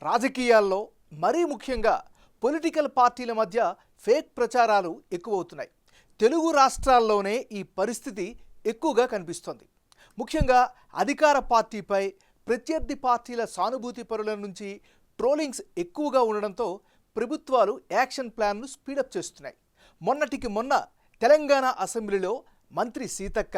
రాజకీయాల్లో మరీ ముఖ్యంగా పొలిటికల్ పార్టీల మధ్య ఫేక్ ప్రచారాలు ఎక్కువవుతున్నాయి. తెలుగు రాష్ట్రాల్లోనే ఈ పరిస్థితి ఎక్కువగా కనిపిస్తోంది. ముఖ్యంగా అధికార పార్టీపై ప్రత్యర్థి పార్టీల సానుభూతి పరుల నుంచి ట్రోలింగ్స్ ఎక్కువగా ఉండడంతో ప్రభుత్వాలు యాక్షన్ ప్లాన్ను స్పీడప్ చేస్తున్నాయి. మొన్నటికి మొన్న తెలంగాణ అసెంబ్లీలో మంత్రి సీతక్క,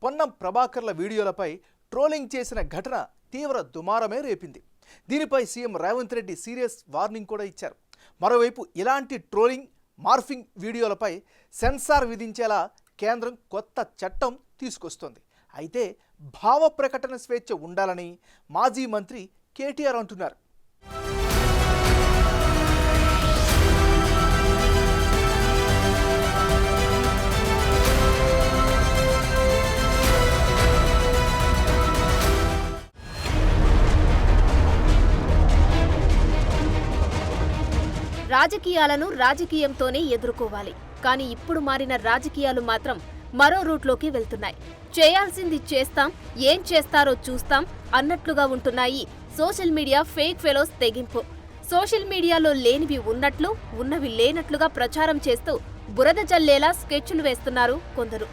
పొన్నం ప్రభాకర్ల వీడియోలపై ట్రోలింగ్ చేసిన ఘటన తీవ్ర దుమారమే రేపింది. దీనిపై CM Revanth Reddy serious warning కూడా ఇచ్చారు. మరోవైపు ఇలాంటి ట్రోలింగ్, మార్ఫింగ్ వీడియోలపై సెన్సార్ విధించేలా కేంద్రం కొత్త చట్టం తీసుకొస్తోంది. అయితే భావ ప్రకటన స్వేచ్ఛ ఉండాలని మాజీ మంత్రి కేటీఆర్ అంటున్నారు. రాజకీయాలను రాజకీయంతోనే ఎదుర్కోవాలి. కానీ ఇప్పుడు మారిన రాజకీయాలు మాత్రం మరో రూట్లోకి వెళ్తున్నాయి. చేయాల్సింది చేస్తాం, ఏం చేస్తారో చూస్తాం అన్నట్లుగా ఉంటున్నాయి సోషల్ మీడియా ఫేక్ ఫెలోస్ తెగింపు. సోషల్ మీడియాలో లేనివి ఉన్నట్లు, ఉన్నవి లేనట్లుగా ప్రచారం చేస్తూ బురద జల్లేలా స్కెచ్లు వేస్తున్నారు కొందరు.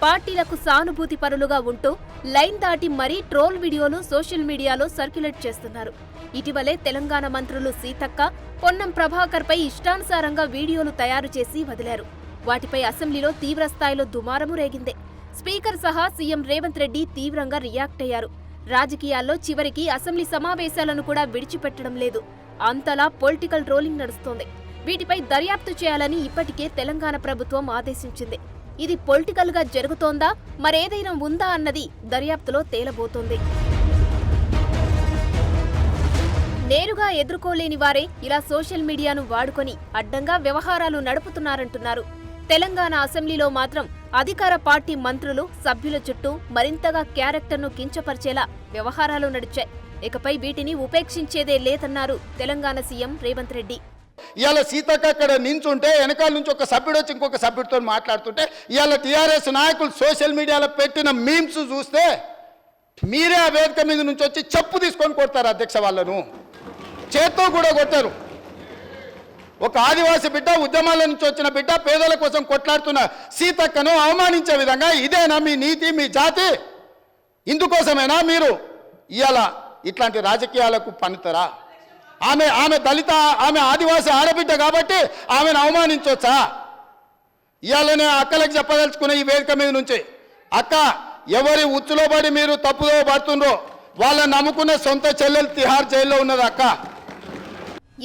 పార్టీలకు సానుభూతి పరులుగా ఉంటూ లైన్ దాటి మరీ ట్రోల్ వీడియోలు సోషల్ మీడియాలో సర్క్యులేట్ చేస్తున్నారు. ఇటీవలే తెలంగాణ మంత్రులు సీతక్క, పొన్నం ప్రభాకర్పై ఇష్టానుసారంగా వీడియోలు తయారు చేసి వదిలారు. వాటిపై అసెంబ్లీలో తీవ్రస్థాయిలో దుమారము రేగింది. స్పీకర్ సహా సీఎం రేవంత్ రెడ్డి తీవ్రంగా రియాక్ట్ అయ్యారు. రాజకీయాల్లో చివరికి అసెంబ్లీ సమావేశాలను కూడా విడిచిపెట్టడం లేదు. అంతలా పొలిటికల్ ట్రోలింగ్ నడుస్తోంది. వీటిపై దర్యాప్తు చేయాలని ఇప్పటికే తెలంగాణ ప్రభుత్వం ఆదేశించింది. ఇది పొలిటికల్ గా జరుగుతోందా, మరేదైనా ఉందా అన్నది దర్యాప్తులో తేలబోతోంది. నేరుగా ఎదుర్కోలేని వారే ఇలా సోషల్ మీడియాను వాడుకొని అడ్డంగా వ్యవహారాలు నడుపుతున్నారంటున్నారు. తెలంగాణ అసెంబ్లీలో మాత్రం అధికార పార్టీ మంత్రులు, సభ్యుల చుట్టూ మరింతగా క్యారెక్టర్ను కించపరిచేలా వ్యవహారాలు నడిచాయి. ఇకపై వీటిని ఉపేక్షించేదే లేదన్నారు తెలంగాణ సీఎం రేవంత్ రెడ్డి. ఇవాళ సీతక్క అక్కడ నించుంటే వెనకాల నుంచి ఒక సభ్యుడు వచ్చి ఇంకొక సభ్యుడితో మాట్లాడుతుంటే ఇవాళ టీఆర్ఎస్ నాయకులు సోషల్ మీడియాలో పెట్టిన మీమ్స్ చూస్తే మీరే ఆ వేదిక మీద నుంచి వచ్చి చెప్పు తీసుకొని కొడతారు అధ్యక్ష. వాళ్ళను చేత్తో కూడా కొట్టారు. ఒక ఆదివాసీ బిడ్డ, ఉద్యమాల నుంచి వచ్చిన బిడ్డ, పేదల కోసం కొట్లాడుతున్న సీతక్కను అవమానించే విధంగా ఇదేనా మీ నీతి, మీ జాతి? ఇందుకోసమేనా మీరు ఇవాళ ఇట్లాంటి రాజకీయాలకు పన్నుతారా? ఆమె దళిత, ఆమె ఆదివాసీ ఆడబిడ్డ కాబట్టి ఆమెను అవమానించవచ్చా? ఇవాళనే అక్కలకు చెప్పదలుచుకున్న ఈ వేదిక మీద నుంచి, అక్క, ఎవరి ఉచ్చులో పడి మీరు తప్పుదో పడుతుండ్రో వాళ్ళని నమ్ముకున్న సొంత చెల్లెలు తిహార్ జైల్లో ఉన్నది అక్క.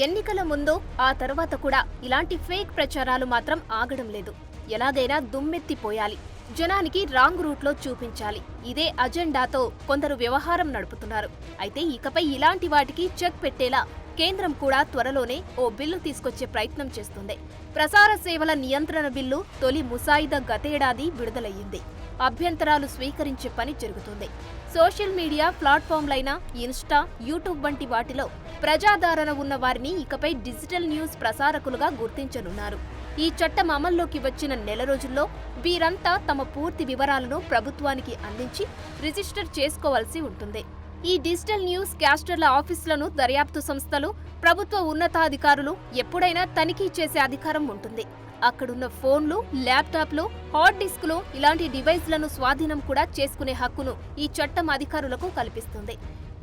ఎన్నికల ముందు, ఆ తర్వాత కూడా ఇలాంటి ఫేక్ ప్రచారాలు మాత్రం ఆగడం లేదు. ఎలాగైనా దుమ్మెత్తిపోయాలి, జనానికి రాంగ్ రూట్లో చూపించాలి. ఇదే అజెండాతో కొందరు వ్యవహారం నడుపుతున్నారు. అయితే ఇకపై ఇలాంటి వాటికి చెక్ పెట్టేలా కేంద్రం కూడా త్వరలోనే ఓ బిల్లు తీసుకొచ్చే ప్రయత్నం చేస్తుంది. ప్రసార సేవల నియంత్రణ బిల్లు తొలి ముసాయిదా గతేడాది విడుదలయ్యింది. అభ్యంతరాలు స్వీకరించే పని జరుగుతుంది. సోషల్ మీడియా ప్లాట్ఫామ్లైన ఇన్స్టా, యూట్యూబ్ వంటి వాటిలో ప్రజాదరణ ఉన్న వారిని ఇకపై డిజిటల్ న్యూస్ ప్రసారకులుగా గుర్తించనున్నారు. ఈ చట్టం అమల్లోకి వచ్చిన నెల రోజుల్లో వీరంతా తమ పూర్తి వివరాలను ప్రభుత్వానికి అందించి రిజిస్టర్ చేసుకోవాల్సి ఉంటుంది. ఈ డిజిటల్ న్యూస్ క్యాస్టర్ల ఆఫీసులను దర్యాప్తు సంస్థలు, ప్రభుత్వ ఉన్నతాధికారులు ఎప్పుడైనా తనిఖీ చేసే అధికారం ఉంటుంది. అక్కడున్న ఫోన్లు, ల్యాప్టాప్లు, హార్డ్ డిస్క్లు ఇలాంటి డివైస్లను స్వాధీనం కూడా చేసుకునే హక్కును ఈ చట్టం అధికారులకు కల్పిస్తుంది.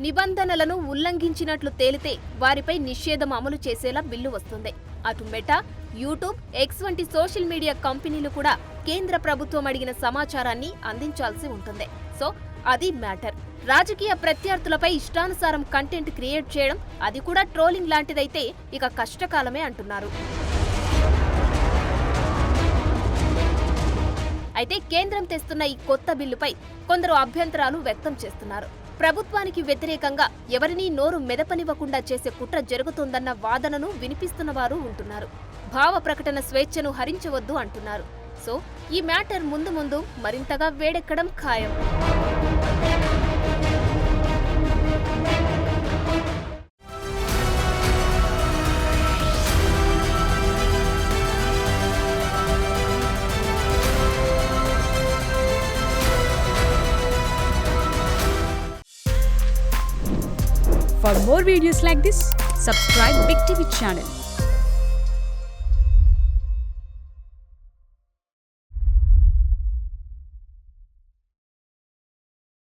నిబంధనలను ఉల్లంఘించినట్లు తేలితే వారిపై నిషేధం అమలు చేసేలా బిల్లు వస్తుంది. అటు మెటా, యూట్యూబ్, ఎక్స్ వంటి సోషల్ మీడియా కంపెనీలు కూడా కేంద్ర ప్రభుత్వం అడిగిన సమాచారాన్ని అందించాల్సి ఉంటుంది. సో అది మ్యాటర్. రాజకీయ ప్రత్యర్థులపై ఇష్టానుసారం కంటెంట్ క్రియేట్ చేయడం, అది కూడా ట్రోలింగ్ లాంటిదైతే ఇక కష్టకాలమే అంటున్నారు. అయితే కేంద్రం తెస్తున్న ఈ కొత్త బిల్లుపై కొందరు అభ్యంతరాలు వ్యక్తం చేస్తున్నారు. ప్రభుత్వానికి వ్యతిరేకంగా ఎవరినీ నోరు మెదపనివ్వకుండా చేసే కుట్ర జరుగుతోందన్న వాదనను వినిపిస్తున్న వారు ఉంటున్నారు. భావ ప్రకటన స్వేచ్ఛను హరించవద్దు అంటున్నారు. సో ఈ మ్యాటర్ ముందు ముందు మరింతగా వేడెక్కడం ఖాయం. For more videos like this, Subscribe Big TV channel